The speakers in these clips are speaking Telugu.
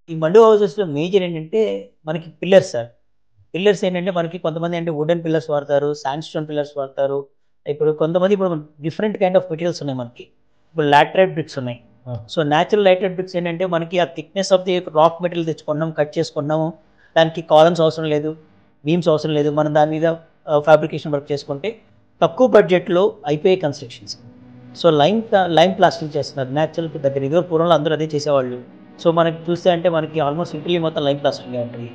ఈ మండు హౌసెస్‌లో మేజర్ ఏంటంటే మనకి పిల్లర్స్ సార్. పిల్లర్స్ ఏంటంటే మనకి కొంతమంది అంటే వుడెన్ పిల్లర్స్ వాడతారు. శాండ్‌స్టోన్ పిల్లర్స్ వాడతారు. ఇప్పుడు డిఫరెంట్ కైండ్ ఆఫ్ మెటీరియల్స్ ఉన్నాయి మనకి. ఇప్పుడు లాటరైట్ బ్రిక్స్ ఉన్నాయి. సో, నేచురల్ లాటరైట్ బ్రిక్స్ ఏంటంటే మనకి ఆ thickness of the rock material తెచ్చుకున్నాం, కట్ చేసుకున్నాము. దానికి కాలమ్స్ అవసరం లేదు. బీమ్స్ అవసరం లేదు. మనం దాని మీద ఫ్యాబ్రికేషన్ వర్క్ చేసుకుంటే తక్కువ బడ్జెట్‌లో అయిపోయే కన్‌స్ట్రక్షన్స్. సో, లైమ్ ప్లాస్టింగ్ చేస్తున్నారు. నేచురల్‌కి దగ్గర ఇదివరకు పూర్వంలో అందరూ అదే చేసేవాళ్ళు. సో, మనకి చూస్తే అంటే మనకి ఆల్మోస్ట్ ఇటలీ మొత్తం లైమ్ ప్లాస్టింగే ఉంటది.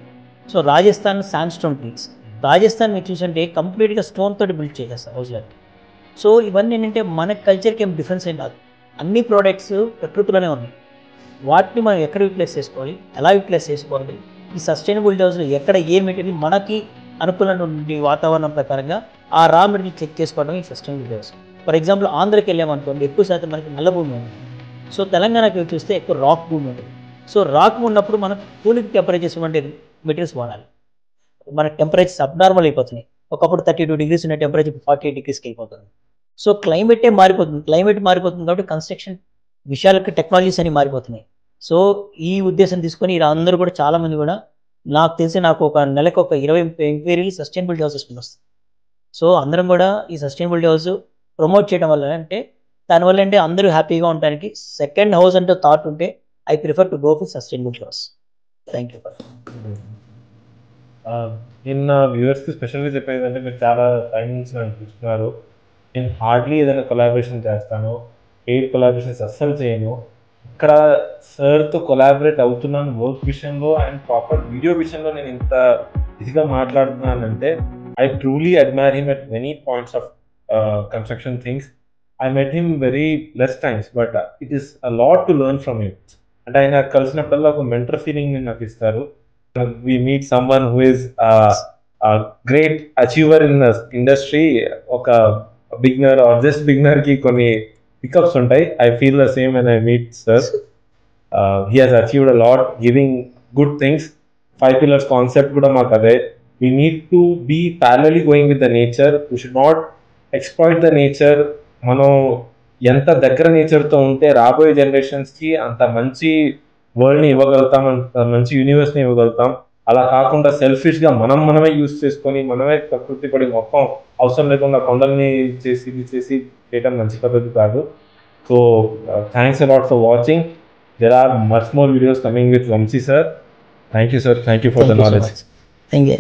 So, Rajasthan sandstone bricks. Rajasthan మీరు చూసుంటే కంప్లీట్‌గా స్టోన్ తోటి బిల్డ్ చేసేస్తారు హౌస్‌లని. సో, ఇవన్నీ ఏంటంటే మన కల్చర్‌కి ఏం డిఫరెన్స్ ఏం కాదు. అన్ని ప్రొడక్ట్స్ ప్రకృతిలోనే ఉన్నాయి. వాటిని మనం ఎక్కడ యూటిలైజ్ చేసుకోవాలి? ఎలా యూటిలైజ్ చేసుకోవాలి? ఈ సస్టైనబుల్ హౌస్‌లో ఎక్కడ ఏ మెటీరియల్ మనకి అనుకూలంగా ఉండే వాతావరణం ప్రకారంగా ఆ రా మెటీరియల్ చెక్ చేసుకోవడం ఈ సస్టైనబుల్ హౌస్. ఫర్ ఎగ్జాంపుల్ ఆంధ్రాకెళ్ళామనుకోండి ఎక్కువ శాతం మనకి నల్ల భూమి ఉంది. సో, తెలంగాణకి చూస్తే ఎక్కువ రాక్ భూమి ఉంటుంది. సో, రాక్ ఉన్నప్పుడు మనం కూలింగ్ టెంపరేచర్స్ ఉండే మెటీరియల్స్ వాడాలి. మన టెంపరేచర్స్ అబ్నార్మల్ అయిపోతున్నాయి. ఒకప్పుడు 32 డిగ్రీస్ ఉన్న టెంపరేచర్ 48 డిగ్రీస్‌కి వెళ్ళిపోతుంది. సో, క్లైమేటే మారిపోతుంది. క్లైమేట్ మారిపోతుంది కాబట్టి కన్‌స్ట్రక్షన్ విషయాలకి టెక్నాలజీస్ అన్నీ మారిపోతున్నాయి. సో, ఈ ఉద్దేశం తీసుకొని ఇలా అందరూ కూడా చాలామంది కూడా నాకు తెలిసి నాకు ఒక నెలకు ఒక 20, 30 ఎంక్వైరీలు సస్టైనబిలిటీ హౌసెస్ నుంచి వస్తాయి. సో, అందరం కూడా ఈ సస్టైనబిలిటీ హౌస్ ప్రమోట్ చేయడం వల్ల అంటే దానివల్ల అంటే అందరూ హ్యాపీగా ఉండడానికి సెకండ్ హౌస్ అంటే థాట్ ఉంటే I prefer to go for sustainability house. Thank you. నిన్న వ్యూవర్స్కి స్పెషల్గా చెప్పేది అంటే మీరు చాలా టైం నుంచి నన్ను చూస్తున్నారు. నేను హార్డ్లీ ఏదైనా కొలాబరేషన్ చేస్తాను. పెయిడ్ కొలాబరేషన్స్ అస్సలు చేయను. ఇక్కడ సార్తో కొలాబరేట్ అవుతున్నాను వర్క్ విషయంలో అండ్ ప్రాపర్ వీడియో విషయంలో నేను ఇంత ఇదిగా మాట్లాడుతున్నానంటే I truly admire him at many points of construction things. I met him very less times but it is a lot to learn from him. అంటే ఆయన కలిసినప్పుడల్లా ఒక మెంటర్ ఫీలింగ్ నాకు ఇస్తారు. We meet someone who is a great achiever in the industry, ఒక బిగినర్ ఆర్ జస్ట్ బిగినర్ కి కొన్ని పికప్స్ ఉంటాయి. I feel the same when I meet sir. He has achieved a lot giving good things. 5 pillars concept కూడా మాకు అదే. We need to be parallelly going with the nature. We should not exploit the nature. మనం ఎంత దగ్గర నేచర్తో ఉంటే రాబోయే జనరేషన్స్కి అంత మంచి వరల్డ్ని ఇవ్వగలుగుతాం, అంత మంచి యూనివర్స్ని ఇవ్వగలుగుతాం. అలా కాకుండా సెల్ఫిష్గా మనమే యూస్ చేసుకొని మనమే ప్రకృతి పడి మొత్తం అవసరం లేకుండా కొండల్ని చేసి ఇది చేసి చేయడం మంచి పద్ధతి కాదు. So thanks a lot for watching. There are much more videos coming with Vamshi sir. Thank you sir. Thank you for the knowledge. Thank you.